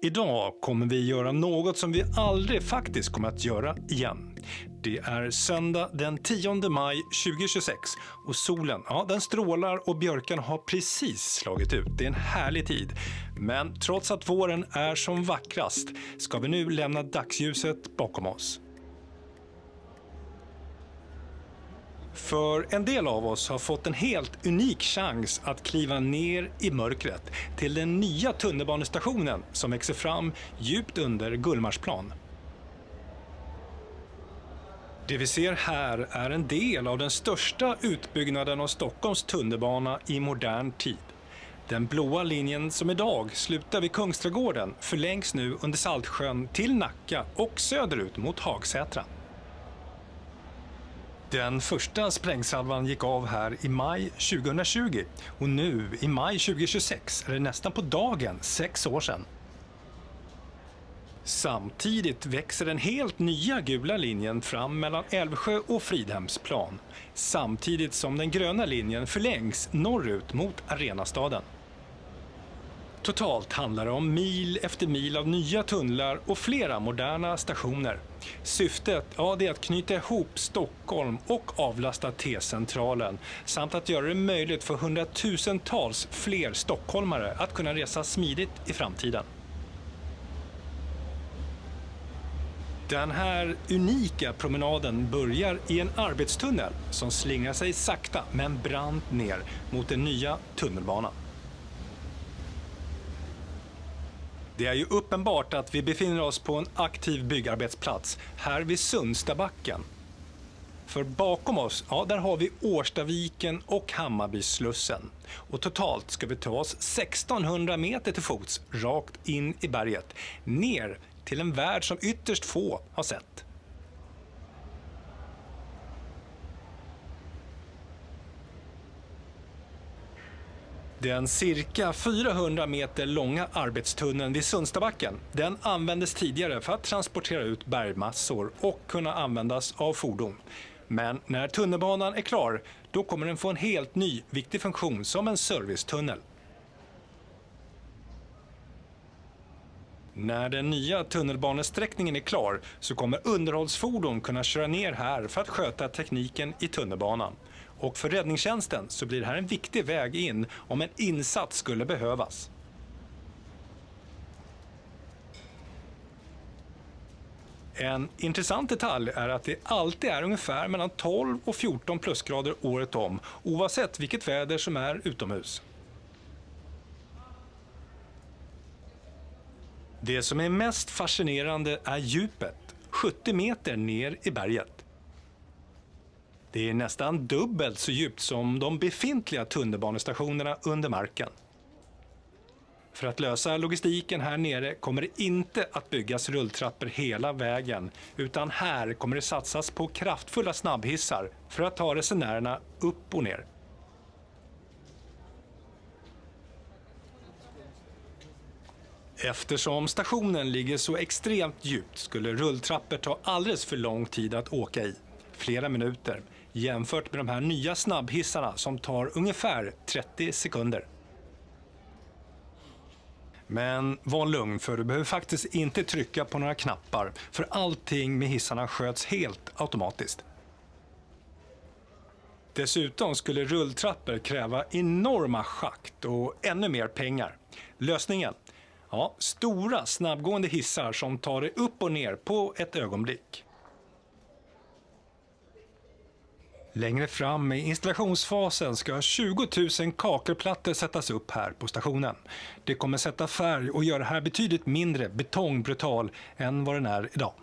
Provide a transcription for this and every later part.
Idag kommer vi göra något som vi aldrig faktiskt kommer att göra igen. Det är söndag den 10 maj 2026 och solen, den strålar och björkarna har precis slagit ut. Det är en härlig tid. Men trots att våren är som vackrast ska vi nu lämna dagsljuset bakom oss. För en del av oss har fått en helt unik chans att kliva ner i mörkret till den nya tunnelbanestationen som växer fram djupt under Gullmarsplan. Det vi ser här är en del av den största utbyggnaden av Stockholms tunnelbana i modern tid. Den blåa linjen som idag slutar vid Kungsträdgården förlängs nu under Saltsjön till Nacka och söderut mot Hagsätra. Den första sprängsalvan gick av här i maj 2020 och nu i maj 2026 är det nästan på dagen 6 år sedan. Samtidigt växer den helt nya gula linjen fram mellan Älvsjö och Fridhemsplan, samtidigt som den gröna linjen förlängs norrut mot Arenastaden. Totalt handlar det om mil efter mil av nya tunnlar och flera moderna stationer. Syftet är att knyta ihop Stockholm och avlasta T-centralen samt att göra det möjligt för hundratusentals fler stockholmare att kunna resa smidigt i framtiden. Den här unika promenaden börjar i en arbetstunnel som slingrar sig sakta men brant ner mot den nya tunnelbanan. Det är ju uppenbart att vi befinner oss på en aktiv byggarbetsplats här vid Sundstabacken. För bakom oss, där har vi Årstaviken och Hammarbyslussen. Och totalt ska vi ta oss 1600 meter till fots rakt in i berget, ner till en värld som ytterst få har sett. Den cirka 400 meter långa arbetstunneln vid Sundstabacken, den användes tidigare för att transportera ut bergmassor och kunna användas av fordon. Men när tunnelbanan är klar, då kommer den få en helt ny viktig funktion som en servicetunnel. När den nya tunnelbanesträckningen är klar så kommer underhållsfordon kunna köra ner här för att sköta tekniken i tunnelbanan. Och för räddningstjänsten så blir det här en viktig väg in om en insats skulle behövas. En intressant detalj är att det alltid är ungefär mellan 12 och 14 plusgrader året om, oavsett vilket väder som är utomhus. Det som är mest fascinerande är djupet, 70 meter ner i berget. Det är nästan dubbelt så djupt som de befintliga tunnelbanestationerna under marken. För att lösa logistiken här nere kommer det inte att byggas rulltrappor hela vägen, utan här kommer det satsas på kraftfulla snabbhissar för att ta resenärerna upp och ner. Eftersom stationen ligger så extremt djupt skulle rulltrappor ta alldeles för lång tid att åka i, flera minuter, jämfört med de här nya snabbhissarna som tar ungefär 30 sekunder. Men var lugn, för du behöver faktiskt inte trycka på några knappar, för allting med hissarna sköts helt automatiskt. Dessutom skulle rulltrappor kräva enorma schakt och ännu mer pengar. Lösningen? Stora snabbgående hissar som tar dig upp och ner på ett ögonblick. Längre fram i installationsfasen ska 20 000 kakelplattor sättas upp här på stationen. Det kommer sätta färg och göra det här betydligt mindre betongbrutal än vad den är idag.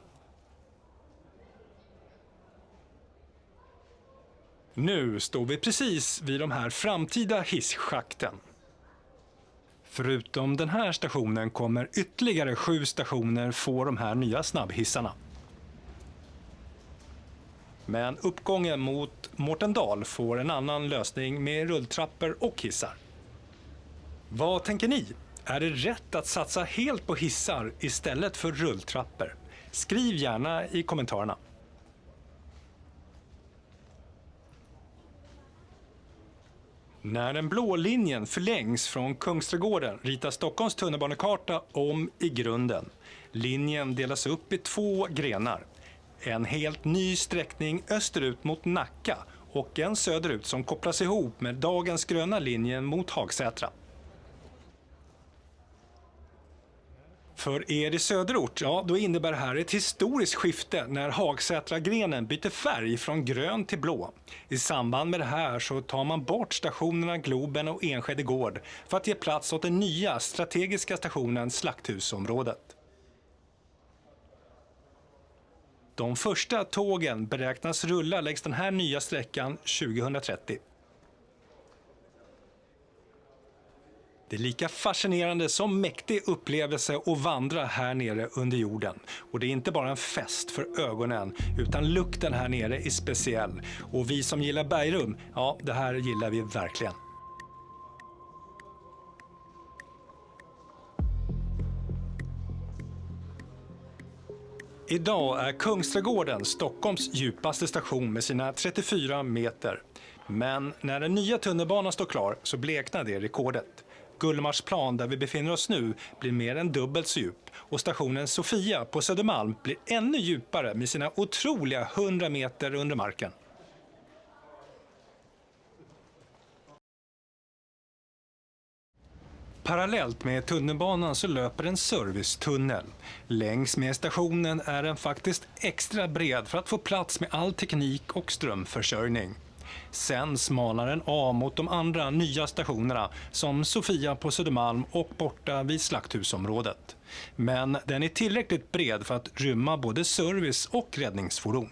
Nu står vi precis vid de här framtida hisschakten. Förutom den här stationen kommer ytterligare 7 stationer få de här nya snabbhissarna. Men uppgången mot Mårtendal får en annan lösning med rulltrappor och hissar. Vad tänker ni? Är det rätt att satsa helt på hissar istället för rulltrappor? Skriv gärna i kommentarerna. När den blå linjen förlängs från Kungsträdgården ritar Stockholms tunnelbanekarta om i grunden. Linjen delas upp i 2 grenar. En helt ny sträckning österut mot Nacka och en söderut som kopplas ihop med dagens gröna linjen mot Hagsätra. För er i söderort, ja, då innebär det här ett historiskt skifte när Hagsätra-grenen byter färg från grön till blå. I samband med det här så tar man bort stationerna Globen och Enskede gård för att ge plats åt den nya strategiska stationen Slakthusområdet. De första tågen beräknas rulla längs den här nya sträckan 2030. Det är lika fascinerande som mäktig upplevelse att vandra här nere under jorden. Och det är inte bara en fest för ögonen, utan lukten här nere är speciell. Och vi som gillar bergrum, ja, det här gillar vi verkligen. Idag är Kungsträdgården Stockholms djupaste station med sina 34 meter. Men när den nya tunnelbanan står klar så bleknar det rekordet. Gullmarsplan, där vi befinner oss nu, blir mer än dubbelt så djup och stationen Sofia på Södermalm blir ännu djupare med sina otroliga 100 meter under marken. Parallellt med tunnelbanan så löper en servicetunnel. Längs med stationen är den faktiskt extra bred för att få plats med all teknik och strömförsörjning. Sen smalar den av mot de andra nya stationerna som Sofia på Södermalm och borta vid Slakthusområdet. Men den är tillräckligt bred för att rymma både service och räddningsfordon.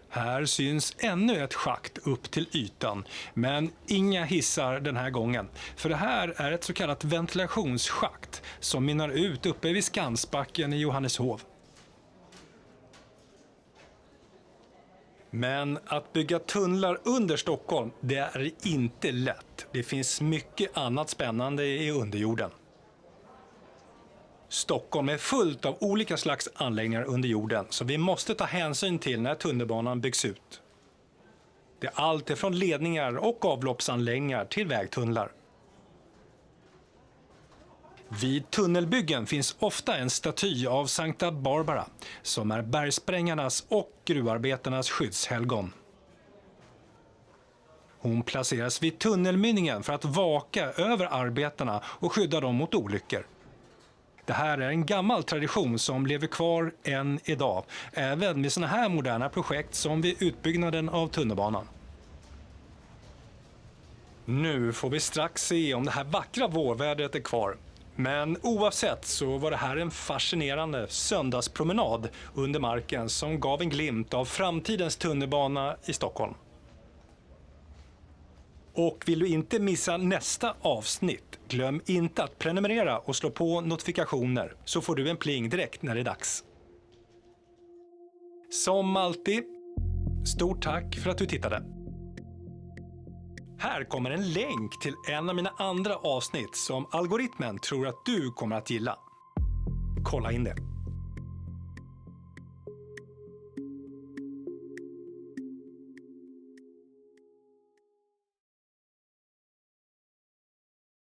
Här syns ännu ett schakt upp till ytan, men inga hissar den här gången. För det här är ett så kallat ventilationsschakt som mynnar ut uppe vid Skansbacken i Johanneshov. Men att bygga tunnlar under Stockholm, det är inte lätt. Det finns mycket annat spännande i underjorden. Stockholm är fullt av olika slags anläggningar under jorden som vi måste ta hänsyn till när tunnelbanan byggs ut. Det är allt ifrån ledningar och avloppsanläggningar till vägtunnlar. Vid tunnelbyggen finns ofta en staty av Sankta Barbara som är bergsprängarnas och gruvarbetarnas skyddshelgon. Hon placeras vid tunnelmynningen för att vaka över arbetarna och skydda dem mot olyckor. Det här är en gammal tradition som lever kvar än idag, även med sådana här moderna projekt som vid utbyggnaden av tunnelbanan. Nu får vi strax se om det här vackra vårvädret är kvar. Men oavsett så var det här en fascinerande söndagspromenad under marken som gav en glimt av framtidens tunnelbana i Stockholm. Och vill du inte missa nästa avsnitt, glöm inte att prenumerera och slå på notifikationer så får du en pling direkt när det är dags. Som alltid, stort tack för att du tittade. Här kommer en länk till en av mina andra avsnitt som algoritmen tror att du kommer att gilla. Kolla in det.